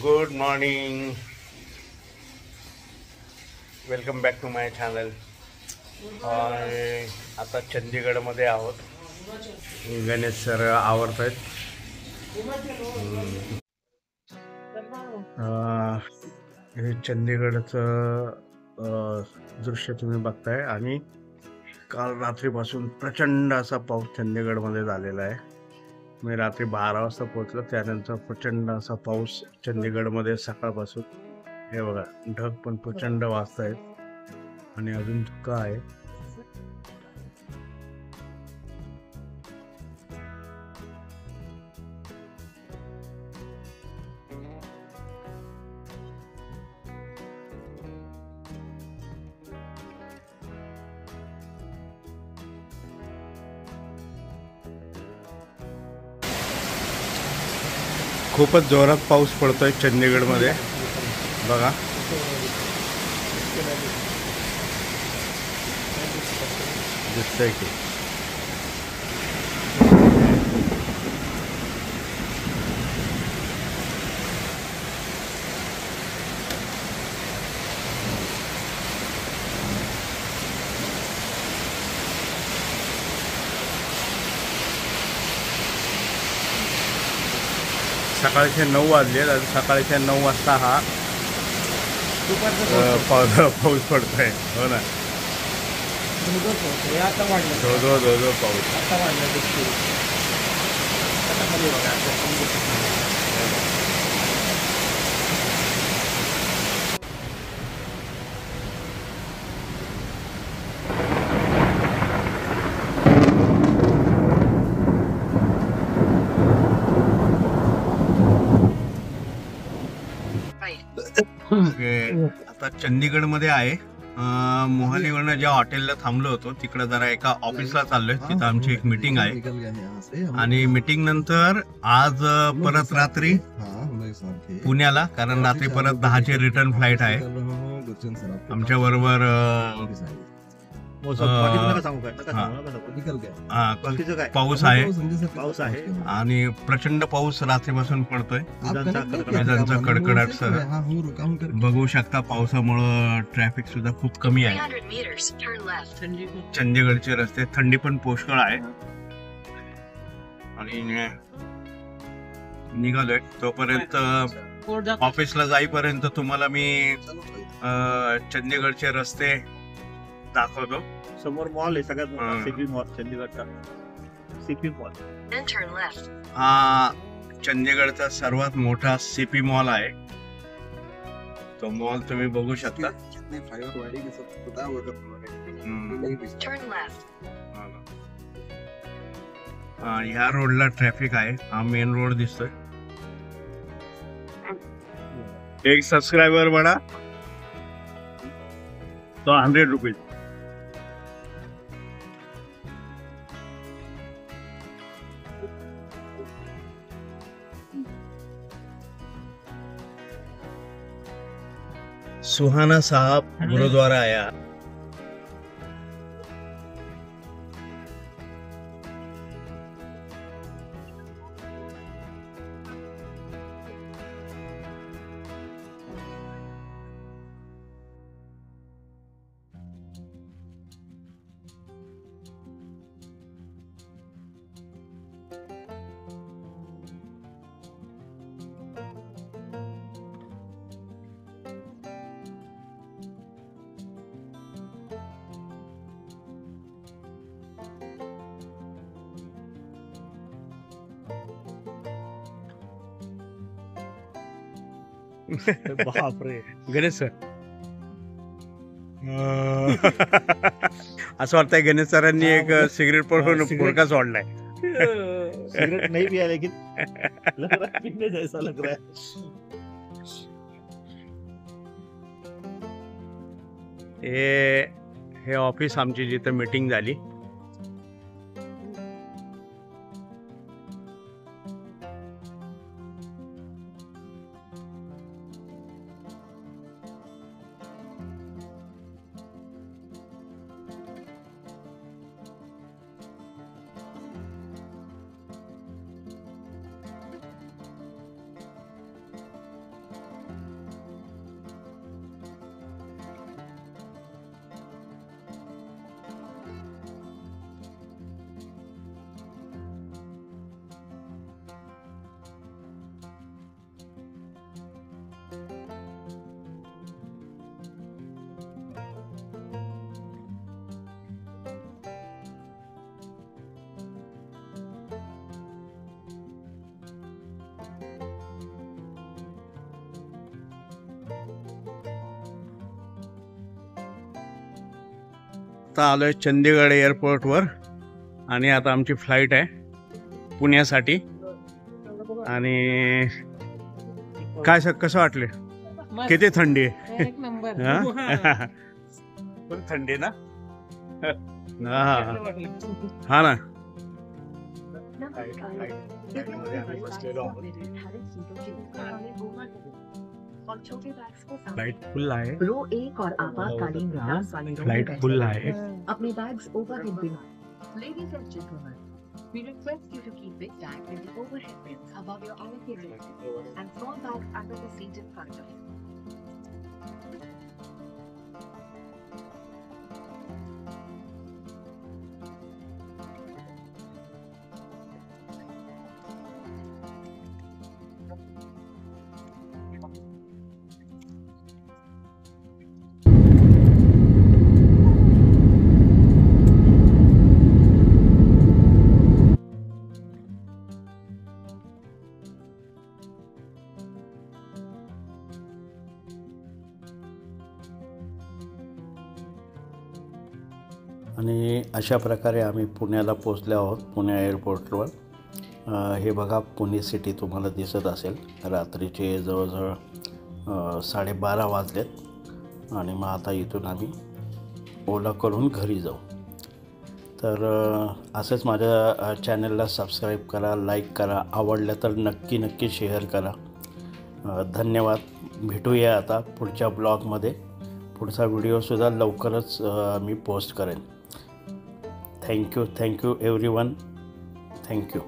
Good morning, welcome back to my channel. आता चंदीगडमध्ये आहोत. गणेश सर आवरत आहेत. हे चंदीगडचं दृश्य तुम्ही बघताय. आणि काल रात्रीपासून प्रचंड असा पाऊस चंदीगडमध्ये झालेला आहे. मी रात्री 12 वाजता पोहोचलो. त्यानंतर प्रचंड असा पाऊस चंदीगडमध्ये सकाळपासून. हे बघा, ढग पण प्रचंड वाजत आहेत आणि अजून धुकं आहे. खूपच जोरात पाऊस पडतोय चंदीगडमध्ये. बघा, दिसतंय की सकाळचे 9 वाजले. सकाळच्या 9 वाजता हा पाऊस पडतोय. हो ना, धो धो धो पाऊस. आता चंदीगडमध्ये आहे. मोहालीवरनं ज्या हॉटेलला थांबलो होतो तिकडे जरा एका ऑफिसला चाललोय. तिथं आमची एक मीटिंग आहे आणि मीटिंग नंतर आज परत रात्री पुण्याला, कारण रात्री परत 10ची रिटर्न फ्लाईट आहे. आमच्या बरोबर पाऊस आहे आणि प्रचंड पाऊस रात्रीपासून पडतोय. विजांचा कडकडाट सर बघू शकता. पावसामुळं ट्रॅफिक सुद्धा खूप कमी आहे. चंदीगडचे रस्ते, थंडी पण पुष्कळ आहे आणि निघालोय. तोपर्यंत ऑफिसला जाईपर्यंत तुम्हाला मी चंदीगडचे रस्ते दाखवतो. समोर मॉल आहे सगळ्यात मोठा सीपी मॉल चंदीगडचा. सीपी मॉल हा चंदीगडचा सर्वात मोठा सीपी मॉल आहे. तो मॉल तुम्ही बघू शकता. ह्या रोडला ट्रॅफिक आहे. हा मेन रोड दिसतोय. एक सबस्क्राइबर बडा तो 100 रुपये. सुहाना साहब गुरुद्वारा आया. बापरे. गणेश सर असं वाटतंय गणेश सरांनी एक सिगरेट पडून पुरका सोडलाय. सिगरेट नहीं पिया लेकिन लग रहा है पीने जैसा लग रहा है. हे ऑफिस आमची जिथं मीटिंग झाली. आत्ता आलो आहे चंदीगड एअरपोर्टवर आणि आता आमची फ्लाईट आहे पुण्यासाठी. आणि काय कसं वाटले? किती थंडी आहे? एक नंबर. हा? फुल थंडी ना? हा ना. फ्लाइट फुल आहे. रो एक और आपातकालीन विकास वाली फ्लाइट फुल आहे. अपने bags overhead bin. Ladies and gentlemen, we request you to keep it back in the overhead bins above your allocated and fall back under the seat in front of you. आणि अशा प्रकारे आम्ही पुण्याला पोचलो आहोत. पुणे एअरपोर्टवर हे बघा पुणे सिटी तुम्हाला दिसत असेल. रात्रीचे जवळजवळ 12:30 वाजलेत आणि मग आता इथून आम्ही ओला करून घरी जाऊ. तर असंच माझ्या चॅनलला सबस्क्राईब करा, लाईक करा, आवडलं तर नक्की शेअर करा. धन्यवाद. भेटूया आता पुढच्या ब्लॉगमध्ये. पुढचा व्हिडिओसुद्धा लवकरच मी पोस्ट करेन. Thank you everyone. थँक्यू.